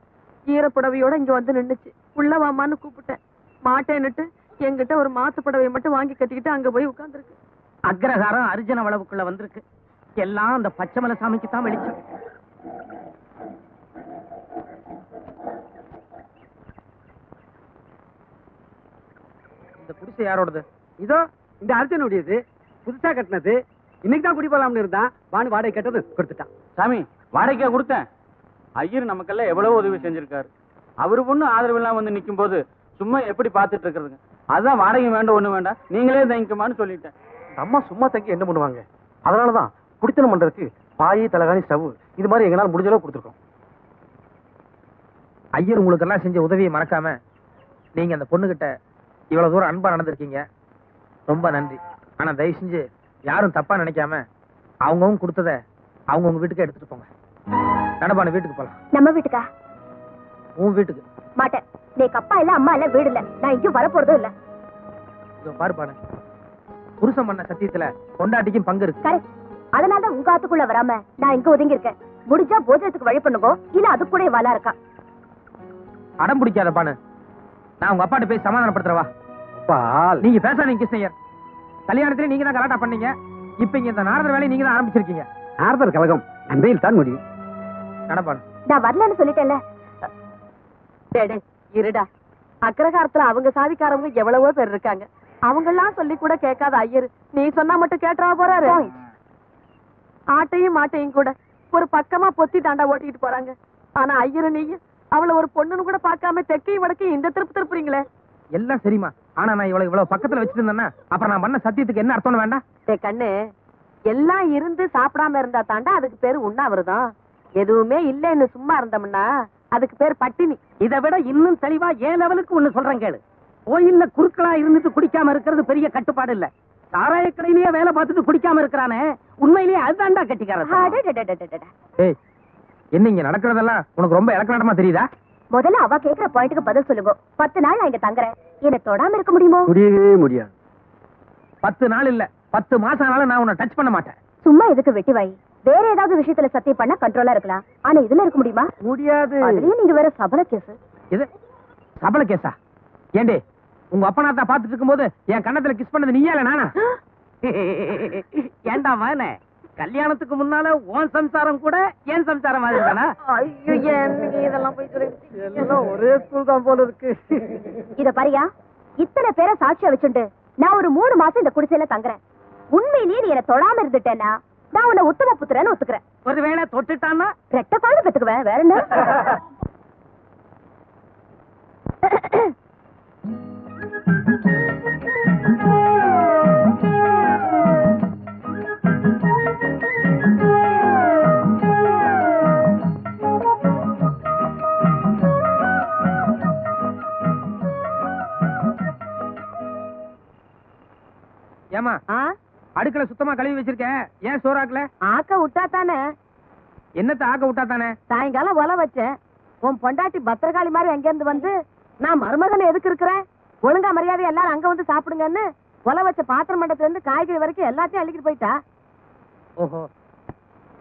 ஈரப்புடவையோட இங்க வந்து நின்னுச்சு. உள்ள வாமான்னு கூப்பிட்டேன், மாட்டேன்னுட்டு என்கிட்ட ஒரு மாத்து புடவையை மட்டும் வாங்கி கட்டிக்கிட்டு அங்க போய் உட்கார்ந்துருக்கு. அக்ரஹாரம் அர்ஜுன வளவுக்குள்ள வந்திருக்கு. எல்லாம் அந்த பச்சைமலை சாமிக்கு தான் வெளிச்சம். இந்த குடிசை யாரோடது? இதோ இந்த அர்ஜுனுடையது, புதுசா கட்டினது. இன்னைக்கு தான் குடி போலாம்னு இருந்தான். வானு வாடகை கட்டது கொடுத்துட்டான். சாமி, வாடகைக்கா கொடுத்தேன்? ஐயர் நமக்கெல்லாம் எவ்வளவு உதவி செஞ்சிருக்காரு. அவரு பொண்ணு ஆதரவு இல்லாம வந்து நிக்கும் போது சும்மா எப்படி பாத்துட்டு இருக்கிறதுங்க. அதான் வாடகை வேண்டாம், ஒண்ணு வேண்டாம், நீங்களே தங்கிக்குமான்னு சொல்லிட்டேன். அம்மா சும்மா தங்கி என்ன பண்ணுவாங்க? அதனாலதான் குடித்தனம் பண்றதுக்கு பாய், தலகாணி, ஸ்டவ் இது மாதிரி எங்களால் முடிஞ்ச அளவு கொடுத்துருக்கோம். ஐயர் உங்களுக்கு எல்லாம் செஞ்ச உதவியை மறக்காம நீங்க அந்த பொண்ணுகிட்ட இவ்வளவு தூரம் அன்பா நடந்திருக்கீங்க. ரொம்ப நன்றி. ஆனா தயவு செஞ்சு யாரும் தப்பா நினைக்காம அவங்கவுங்க கொடுத்தத அவங்கவுங்க வீட்டுக்கு எடுத்துட்டு போங்க. நடப்பான வீட்டுக்கு போலாம். நம்ம வீட்டுக்கா? உன் வீட்டுக்கு. மாட்டேன். நீக்கு அப்பா இல்ல, அம்மா இல்ல, வீடு இல்ல, நான் இங்க வரப்போறதும் இல்ல. இதோ பாரு பாரு, புருஷன் பண்ண சத்தியத்துல கொண்டாட்டிக்கும் பங்கு இருக்கு. கரெக்ட். அதனாலதான் உங்க ஆத்துக்குள்ள வராம நான் இங்க ஒதுங்கி இருக்கேன். முடிஞ்சா போஜனத்துக்கு வழி பண்ணுங்க, இல்ல அது கூட வாலா இருக்கா. அடம் பிடிக்காத பானு. நான் உங்க அப்பாட்ட போய் சமாதானப்படுத்துறவா. பால் நீங்க பேசாதீங்க கிருஷ்ணய்யர். கல்யாணத்துல நீங்க தான் கலாட்டா பண்ணீங்க. இப்ப இங்க இந்த நாரதர் வேலையை நீங்க தான் ஆரம்பிச்சிருக்கீங்க. நாரதர் கழகம் நன்மையில் தான் முடியும். நடப்பாடு. நான் வரலன்னு சொல்லிட்டேன்ல. இருடா, அக்ரகாரத்துல அவங்க சாதிக்காரவங்க எவ்வளவோ பேர் இருக்காங்க. அவங்கெல்லாம் சொல்லி கூட கேட்காத ஐயர் நீ சொன்னா மட்டும் கேட்டா போறாரு. ஆட்டையும் மாட்டையும் கூட ஒரு பக்கமா பொத்தி தாண்டா ஓட்டிட்டு போறாங்க. ஆனா ஐயரு நீங்க அவளை ஒரு பொண்ணுன்னு கூட பார்க்காம தெக்கையும் வடக்கையும் இந்த திருப்புறீங்களே. எல்லாம் சரிமா. ஆனா நான் இவ்வளவு பக்கத்துல வச்சிட்டு இருந்தேன்னா அப்புறம் நான் பண்ண சத்தியத்துக்கு என்ன அர்த்தம் வேண்டாம்? கண்ணு, எல்லாம் இருந்து சாப்பிடாம இருந்தா தாண்டா அதுக்கு பேரு உண்ணாவிரதம். எதுவுமே இல்லைன்னு சும்மா இருந்தோம்னா அதுக்கு பேர் பட்டினி. இதை விட இன்னும் தெளிவா ஏன் லெவலுக்கு ஒண்ணு சொல்றேன் கேளு. கோயில்ல குறுக்களா இருந்துட்டு குடிக்காம இருக்கிறது பெரிய கட்டுப்பாடு இல்ல. சாராய கடையிலேயே வேலை பார்த்துட்டு குடிக்காம இருக்கிறானே, உண்மையிலேயே அதுதான்டா கட்டிக்காரன். ஏய், என்ன இங்க நடக்கிறதெல்லாம் உனக்கு ரொம்ப இலக்கணமா தெரியுதா? முதல்ல அவ கேக்குற பாயிண்ட்க்கு பதில் சொல்லுங்க. 10 நாள் நான் இங்க தங்குறேன். என்ன தொடாம இருக்க முடியுமோ? முடியவே முடியாது. 10 நாள் இல்ல 10 மாசம் ஆனாலும் நான் உன்னை டச் பண்ண மாட்டேன். சும்மா எதுக்கு வெட்டி வாய்? வேற ஏதாவது விஷயத்துல சத்தியம் பண்ணா கண்ட்ரோலா இருக்கலாம். ஆனா இதுல இருக்க முடியுமா? முடியாது. அதுலயும் நீங்க வேற சபல கேஸ். இது சபல கேஸா? ஏண்டே, உங்க அப்பனாத்தா பாத்துட்டு இருக்கும்போது என் கண்ணத்துல கிஸ் பண்ணது நீயா இல்ல நானா? ஏண்டா மகனே, கல்யாணத்துக்கு முன்னால உன் சம்சாரம் கூட என் சம்சாரம் மாதிரி தானா? இதெல்லாம் போய் எல்லாம் ஒரே ஸ்கூல் தான் போல இருக்கு. இத பாரியா, இத்தனை பேரை சாட்சியா வச்சுட்டு நான் ஒரு 3 மாசம் இந்த குடிசையில தங்குறேன். உண்மையிலேயே நீ என்ன தொடாம இருந்துட்டேன்னா நான் உன்னை உத்தம புத்திரன்னு ஒத்துக்கிறேன். ஒருவேளை தொட்டுட்டான்னா ரெட்ட குழந்தை பெத்துக்குவேன். வேற என்ன? ஏமா, அடுக்கல சுத்தமா கழுவி வச்சிருக்கேன். ஏன் சோறாக்கல? ஆக்க விட்டா தானே. என்னத்த ஆக்க விட்டா தானே? சாயங்காலம் ஒலை வச்சேன். உன் பொண்டாட்டி பத்திரகாளி மாதிரி அங்க இருந்து வந்து நான் மருமகன் எதுக்கு இருக்கிறேன், ஒழுங்கா மரியாதை எல்லாரும் அங்க வந்து சாப்பிடுங்கன்னு ஒலை வச்ச பாத்திரம் மண்டத்துல இருந்து காய்கறி வரைக்கும் எல்லாத்தையும் அள்ளிக்கிட்டு போயிட்டா. ஓஹோ,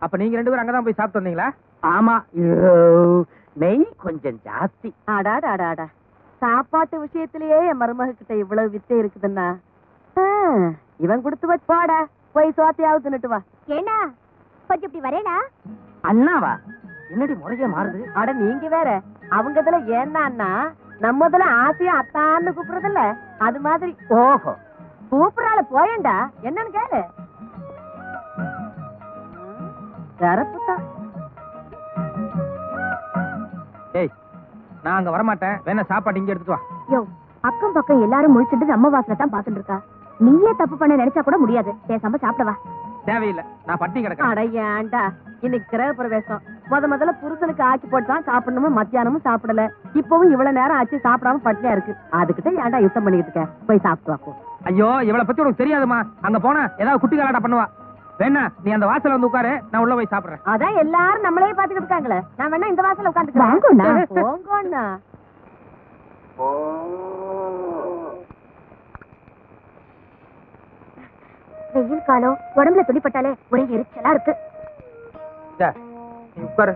அப்ப நீங்க 2 பேரும் அங்கதான் போய் சாப்பிட்டு வந்தீங்களா? ஆமா, நெய் கொஞ்சம் ஜாஸ்தி. ஆடாடாடாடா, சாப்பாட்டு விஷயத்திலேயே என் மருமக கிட்ட இவ்வளவு வித்தை இருக்குதுன்னா இவன் கொடுத்து வச்சு போட போய் சோத்தையாவது தின்னுட்டு வா. ஏண்டா கொஞ்சம் இப்படி வரேடா. அண்ணாவா? என்னடி முறைய மாறுது? அட நீங்க வேற, அவங்க இதுல ஏன்னா நம்ம இதுல ஆசையா அத்தான்னு கூப்பிடுறதில்ல அது மாதிரி. ஓஹோ, கூப்பிடுறாள் போயேண்டா, என்னன்னு கேளு. சிறப்புதான். ஏய், நான் அங்க வரமாட்டேன். வேணா சாப்பாடு இங்க எடுத்துட்டு வா. யோ, அக்கம் பக்கம் எல்லாரும் முழிச்சிட்டு நம்ம வாசல தான் பாத்துட்டு இருக்கா. நீயே தப்பு பண்ண நினைச்சா கூட முடியாது. பேசாம சாப்பிடவா. தேவையில்லை, நான் பட்டினி கிடக்கிறேன். அட ஏன்டா, இன்னைக்கு கிரக பிரவேசம். முதல்ல புருஷனுக்கு ஆக்கி போட்டுதான் சாப்பிடணும். மத்தியானமும் சாப்பிடல, இப்பவும் இவ்வளவு நேரம் ஆச்சு சாப்பிடாம பட்டினியா இருக்கு. அதுகிட்ட ஏன்டா யுத்தம் பண்ணிக்கிட்டு இருக்க? போய் சாப்பிட்டு வாப்போ. ஐயோ, இவளை பத்தி உனக்கு தெரியாதுமா. அங்க போனா ஏதாவது குட்டி கலாட்டா பண்ணுவா. வேணா நீ அந்த வாசல்ல வந்து உட்காரு, நான் உள்ள போய் சாப்பிடுறேன். அதான் எல்லாரும் நம்மளே பாத்துக்கிட்டு இருக்காங்களே, நான் வேணா இந்த வாசல்ல வாங்கோண்ணா. உட்காந்துக்கிறேன். போங்கண்ணா. வெயில் காலம், உடம்புல துணிப்பட்டாலே ஒரே எரிச்சலா இருக்கு. நீ உட்காரு.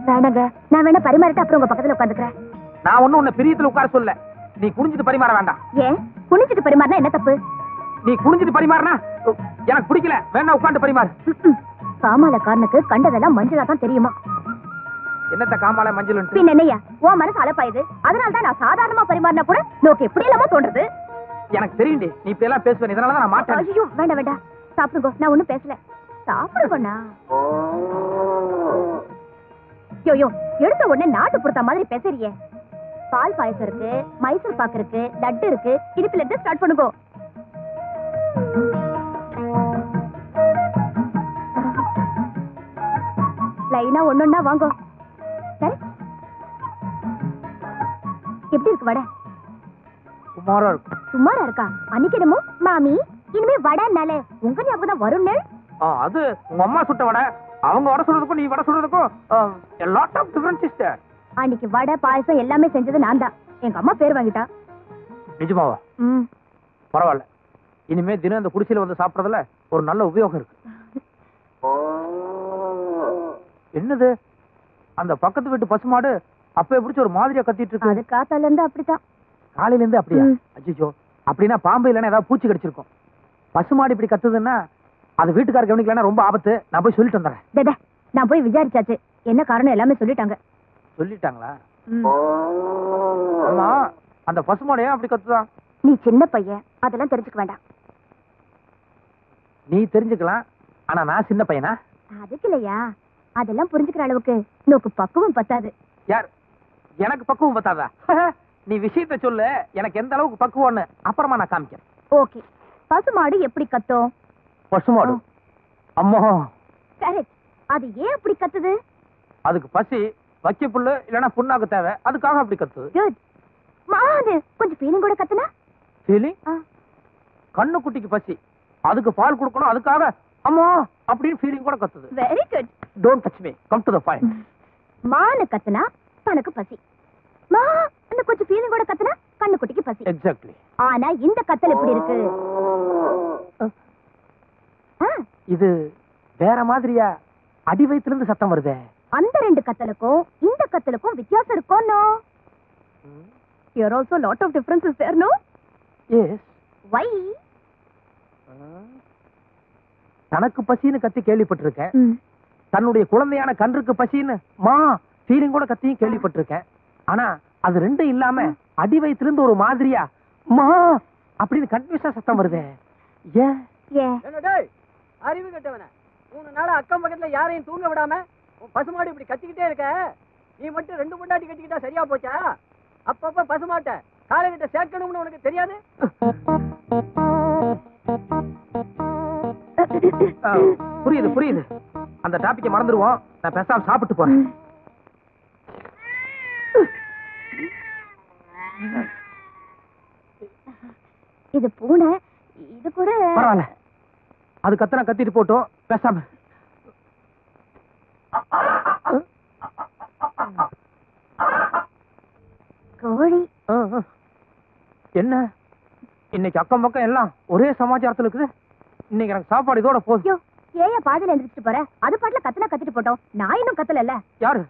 வேணாங்க, நான் வேணா பரிமாறிட்டு அப்புறம் உங்க பக்கத்துல உட்காந்துக்கிறேன். நான் ஒண்ணும் உன்னை பிரியத்துல உட்கார சொல்ல. நீ குனிஞ்சிட்டு பரிமாற வேண்டாம். ஏன் குனிச்சிட்டு பரிமாறினா என்ன தப்பு? நீ குனிஞ்சிட்டு பரிமாறினா எனக்கு பிடிக்கல. வேணா உட்காந்து பரிமாறு. காமாலக்காரனுக்கு கண்டதெல்லாம் மஞ்சளா தான் தெரியுமா? என்னத்த காமால மஞ்சள்? பின் என்னையா உன் மனசு அலப்பாயுது. அதனாலதான் நான் சாதாரணமா பரிமாறினா கூட நோக்கு எப்படி இல்லாம தோன்றது. எனக்கு தெரியுண்டி, நீ இப்ப எல்லாம் பேசுவேன். இதனாலதான் நான் மாட்டேன். ஐயோ, வேண்டாம் வேண்டாம், சாப்பிடுங்க. நான் ஒண்ணும் பேசல. சாப்பிடுங்கண்ணா. யோ, எடுத்த உடனே நாட்டு புறத்த மாதிரி பேசுறியே. பால் பாயசம் இருக்கு, மைசூர் பாக்கு இருக்கு, லட்டு இருக்கு. இனிப்புல இருந்து ஸ்டார்ட் பண்ணுங்க. லைனா ஒன்னொன்னா வாங்க. சரி, எப்படி இருக்கு வடை? சுமாரா இருக்கும். சுமாரா இருக்கா? அன்னைக்கு என்னமோ மாமி இனிமே வடைனாலே உங்க ஞாபகம் தான் வரும்னு. அது உங்க அம்மா சுட்ட வடை. அவங்க வடை சுடுறதுக்கும் நீ வடை சுடுறதுக்கும் a lot of difference is there. அன்னைக்கு வடை பாயசம் எல்லாமே செஞ்சது நான் தான். எங்க அம்மா பேர் வாங்கிட்டா. நிஜமாவா? பரவாயில்ல. இனிமே தினம் இந்த குடிசையில வந்து சாப்பிடறதுல ஒரு நல்ல உபயோகம் இருக்கு. என்னது, அந்த பக்கத்து வீட்டு பசுமாடு அப்ப பிடிச்ச ஒரு மாதிரியா கத்திட்டு இருக்கு. அது காத்தால இருந்து அப்படித்தான். காலையில இருந்து அப்படியா? ம். அச்சோ, அப்படின்னா பாம்பு இல்லைன்னா ஏதாவது பூச்சி கடிச்சிருக்கும். பசுமாடு இப்படி கத்துதுன்னா அது வீட்டுக்கார கவனிக்கலன்னா ரொம்ப ஆபத்து. நான் போய் சொல்லிட்டு வந்துடுறேன். டேடே, நான் போய் விசாரிச்சாச்சு. என்ன காரணம் எல்லாமே சொல்லிட்டாங்க. சொல்லிட்டாங்களா? ம். ஆமா, அந்த பசுமாடு ஏன் அப்படி கத்துதான்? நீ சின்ன பையன், அதெல்லாம் தெரிஞ்சுக்க வேண்டாம். நீ தெரிஞ்சுக்கலாம், ஆனா நான் சின்ன பையனா? அதுக்கு இல்லையா, அதெல்லாம் புரிஞ்சுக்கிற அளவுக்கு நோக்கு பக்குவம் பத்தாது. யார்? எனக்கு பக்குவம் பத்தாதா? நீ விஷயத்த சொல்லு, எனக்கு எந்த அளவுக்கு பக்குவம்னு அப்புறமா நான் காமிக்கிறேன். ஓகே, பசுமாடு எப்படி கத்தும்? பசுமாடு? அம்மா, கரெக்ட். அது ஏன் அப்படி கத்துது? அதுக்கு பசி, வக்கி புல்லு இல்லைன்னா புண்ணாக்கு தேவை, அதுக்காக அப்படி கத்துது. குட். மாது கொஞ்சம் ஃபீலிங் கூட கத்துனா? ஃபீலிங்? கண்ணு குட்டிக்கு பசி, அதுக்கு பால் கொடுக்கணும், அதுக்காக அம்மா அப்படின்னு ஃபீலிங் கூட கத்துது. Very good. Don't touch me, come to the point. மானு கத்துனா தனக்கு பசி, மா அந்த கொஞ்சம் ஃபீலிங் கூட கத்துனா கண்ணு குட்டிக்கு பசி. எக்ஸாக்ட்லி. ஆனா இந்த கத்தல் எப்படி இருக்கு? இது வேற மாதிரியா? அடி வயித்துல இருந்து சத்தம் வருதே. அந்த ரெண்டு கத்தலுக்கும் இந்த கத்தலுக்கும் வித்தியாசம் இருக்கும். No, here also lot of difference is there, no? Yes. Why? தனக்கு பசின்னு கத்தி கேள்விப்பட்டிருக்கேன். தன்னுடைய குழந்தையான கன்றுக்கு பசின்னு மா ஃபீலிங் கூட கத்தியும் கேள்விப்பட்டிருக்கேன். ஆனா அது ரெண்டும் இல்லாம அடி வயித்துல இருந்து ஒரு மாதிரியா மா அப்படின்னு கன்ஃபியூஸா சத்தம் வருதே. ஏன்? அறிவு கட்டவன 3 நாளா அக்கம் பக்கத்துல யாரையும் தூங்க விடாம உன் பசுமாடு இப்படி கத்திக்கிட்டே இருக்க. நீ மட்டும் 2 பொண்டாட்டி கட்டிக்கிட்டா சரியா போச்சா? அப்பப்ப பசுமாட்ட காலைகிட்ட சேர்க்கணும்னு உனக்கு தெரியாது? புரியுது புரியுது. அந்த டாபிக்கை மறந்துடுவோம். நான் பேசாம சாப்பிட்டு போறேன். இது பூனை, இது கூட பரவாயில்ல, அது கத்தனா கத்திட்டு போட்டோம், பேசாம. கோழி. என்ன இன்னைக்கு அக்கம் பக்கம் எல்லாம் ஒரே சமாச்சாரத்துல இருக்குது. இன்னைக்கு எனக்கு சாப்பாடு இதோட போதும். ஐயோ, ஏயா பாதியில எந்திரிச்சிட்டு போற? அது பாட்டுல கத்தனா கத்திட்டு போட்டோம், நான் இன்னும் கத்தல. யாரு?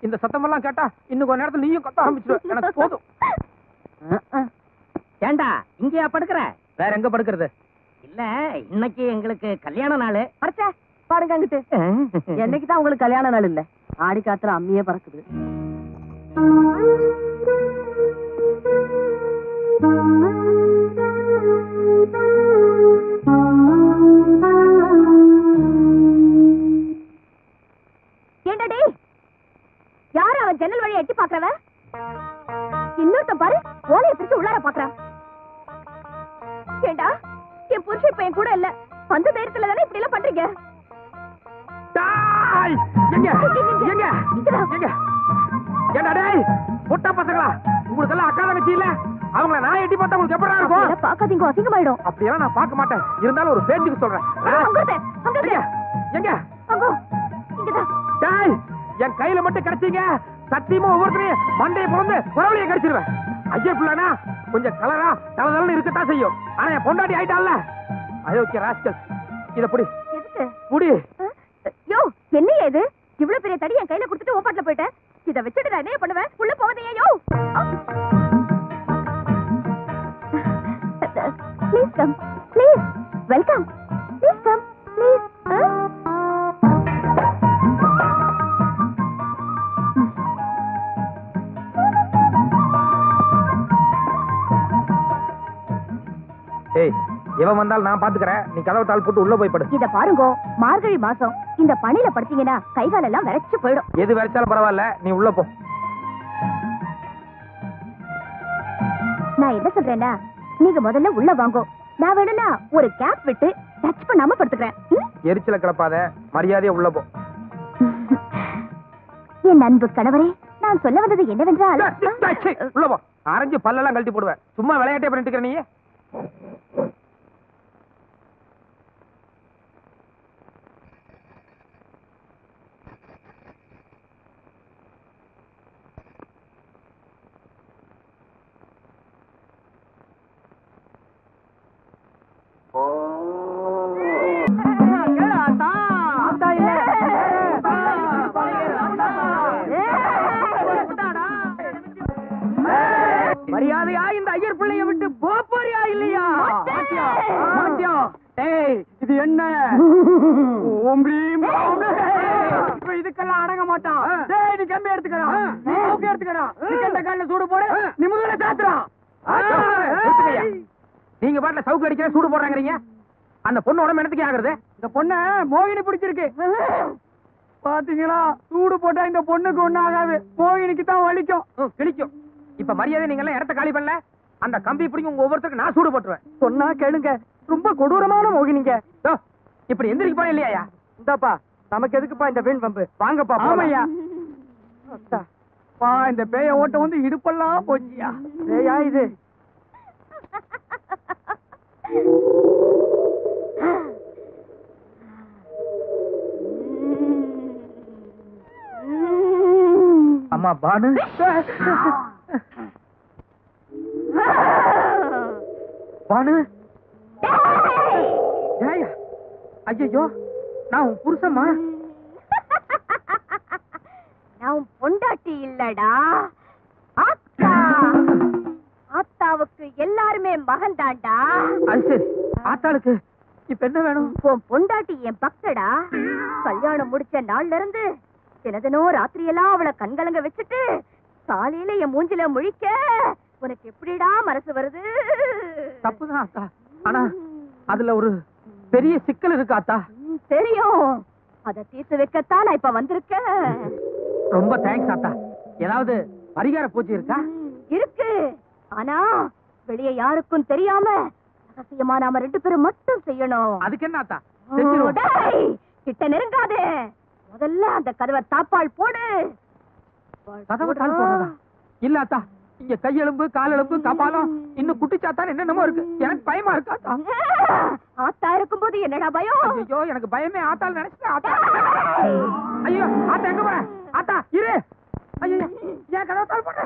இந்த சத்தமெல்லாம் கேட்டா இன்னும் கொஞ்ச நேரத்துல நீயும் கத்த ஆரம்பிச்சிருவ. எனக்கு போதும். ஏண்டா இங்கேயா படுக்கிற? வேற எங்க படுக்கிறது? இல்ல, இன்னைக்கு எங்களுக்கு கல்யாண நாள். அரைச்சா பாடுங்க அங்கிட்டு. என்னைக்குதான் உங்களுக்கு கல்யாண நாள் இல்ல? ஆடி காத்துல அம்மியே பறக்குது. ஏண்டா யாரு அவன் ஜன்னல் வழியா எட்டி பாக்குறவ? இன்னொருத்த பாரு, ஓலையை பிரிச்சு உள்ளார பாக்குறான். ஏண்டா என் புருஷன் இப்ப என் கூட இல்ல, அந்த தைரியத்துல தானே இப்படி எல்லாம் பண்றீங்க? முட்டா பசங்களா, உங்களுக்கு எல்லாம் அக்கா தங்கச்சி இல்ல? அவங்கள நான் எட்டி பார்த்தா உங்களுக்கு எப்படி இருக்கும்? பாக்காதீங்க, அசிங்கமாயிடும். அப்படியெல்லாம் நான் பார்க்க மாட்டேன். இருந்தாலும் ஒரு பேச்சுக்கு சொல்றேன். எங்க? என் கையில மட்டும் கிடைச்சீங்க, சத்தியமா ஒவ்வொருத்தரையும் மண்டையை பிறந்து குறவழியை கடிச்சிருவேன். ஐயோ பிள்ளைனா கொஞ்சம் கலரா தலதலன்னு இருக்கத்தான் செய்யும். ஆனா என் பொண்டாட்டி ஆயிட்டான்ல, அயோக்கிய ராஸ்கல். இத புடி புடி. யோ, என்னையா இது? இவ்வளவு பெரிய தடி என் கையில கொடுத்துட்டு ஓப்பாட்டுல போயிட்டேன். இத வச்சுட்டு நான் என்ன பண்ணுவேன்? உள்ள போவதையா? Yo, please come, please welcome, please come, please. ஏய், எவன் வந்தாலும் நான் பாத்துக்கிறேன். நீ கதவை தாள் போட்டு உள்ள போய் படு. இத பாருங்க, மார்கழி மாசம் இந்த பனில படுத்தீங்கன்னா கைகால் எல்லாம் விரைச்சு போயிடும். எது விரைச்சாலும் பரவாயில்ல, நீ உள்ள போ. நான் என்ன சொல்றேன்னா, நீங்க முதல்ல உள்ள வாங்கோ. நான் வேணும்னா ஒரு கேப் விட்டு டச் பண்ணாம படுத்துக்கிறேன். எரிச்சல கிளப்பாத, மரியாதையா உள்ள போ. என் அன்பு கணவரே, நான் சொல்ல வந்தது என்னவென்றால், உள்ள போ. அரைஞ்சு பல்லெல்லாம் கழட்டி போடுவேன். சும்மா விளையாட்டே பண்ணிட்டு இருக்க நீ. மரியாதையா இந்த மாட்டியா டேய் இது என்ன ஓம் ரீம் ஓம் இப்ப இதுக்கெல்லாம் அடங்க மாட்டான் டேய் நீ கம்பி எடுத்துக்கடா ஓகே எடுத்துக்கடா இந்த கால்ல சூடு போடு நிமுதல சாத்துறா நீங்க பாட்டுல சவுக்கு அடிக்கிற சூடு போடுறாங்கறீங்க அந்த பொண்ணு உடம்பு என்னத்துக்கு ஆகுறது இந்த பொண்ண மோகினி பிடிச்சிருக்கு பாத்தீங்களா சூடு போட்டா இந்த பொண்ணுக்கு ஒண்ணும் ஆகாது மோகினிக்கு தான் வலிக்கும் கிழிக்கும் இப்ப மரியாதை நீங்க எல்லாம் இடத்த காலி பண்ணல அந்த கம்பி பிடிக்கும் உங்க ஒவ்வொருத்தருக்கு நான் சூடு போட்டுருவேன் சொன்னா கேளுங்க ரொம்ப கொடூரமான மோகினிங்க யோ, இப்படி எந்திரிக்கு போன இல்லையா இந்தாப்பா நமக்கு எதுக்குப்பா இந்த வீண் பம்பு வாங்கப்பா ஆமையா பா இந்த பேய ஓட்ட வந்து இடுப்பெல்லாம் போச்சியா பேயா இது அம்மா பானு பானு ஐயோ நான் உன் புருஷமா நான் உன் பொண்டாட்டி இல்லடா ஆத்தா ஆத்தாவுக்கு எல்லாருமே மகன் தாண்டா அது சரி ஆத்தாளுக்கு இப்ப என்ன வேணும் உன் பொண்டாட்டி என் பக்தடா கல்யாணம் முடிச்ச நாள்ல இருந்து தினதினம் ராத்திரியெல்லாம் அவளை கண்கலங்க வச்சுட்டு காலையில என் மூஞ்சில முழிக்க உனக்கு எப்படிடா மனசு வருது தப்புதான் ஆத்தா ஆனா அதுல ஒரு பெரிய சிக்கல் இருக்கு ஆத்தா தெரியும் அத தீர்த்து வைக்கத்தான் நான் இப்ப வந்திருக்கேன் ரொம்ப தேங்க்ஸ் ஆத்தா ஏதாவது பரிகார பூஜை இருக்கா இருக்கு ஆனா வெளியே யாருக்கும் தெரியாம ரகசியமா நாம 2 பேரும் மட்டும் செய்யணும் அதுக்கு என்ன ஆத்தா டேய், கிட்ட நெருங்காதே முதல்ல அந்த கதவை தாப்பால் போடு கதவை தாள் போடுறதா இல்ல ஆத்தா இங்க கையெலும்பு காலெலும்பு கபாலம் இன்னும் குட்டிச்சாத்தான் என்னென்னமோ இருக்கு எனக்கு பயமா இருக்கு ஆத்தா ஆத்தா இருக்கும்போது என்னடா பயம் ஐயோ எனக்கு பயமே ஆத்தால் நினைச்சேன் ஆத்தா ஐயோ ஆத்தா எங்க போற ஆத்தா இரு ஐயோ ஏன் கதவை தாள் போடுற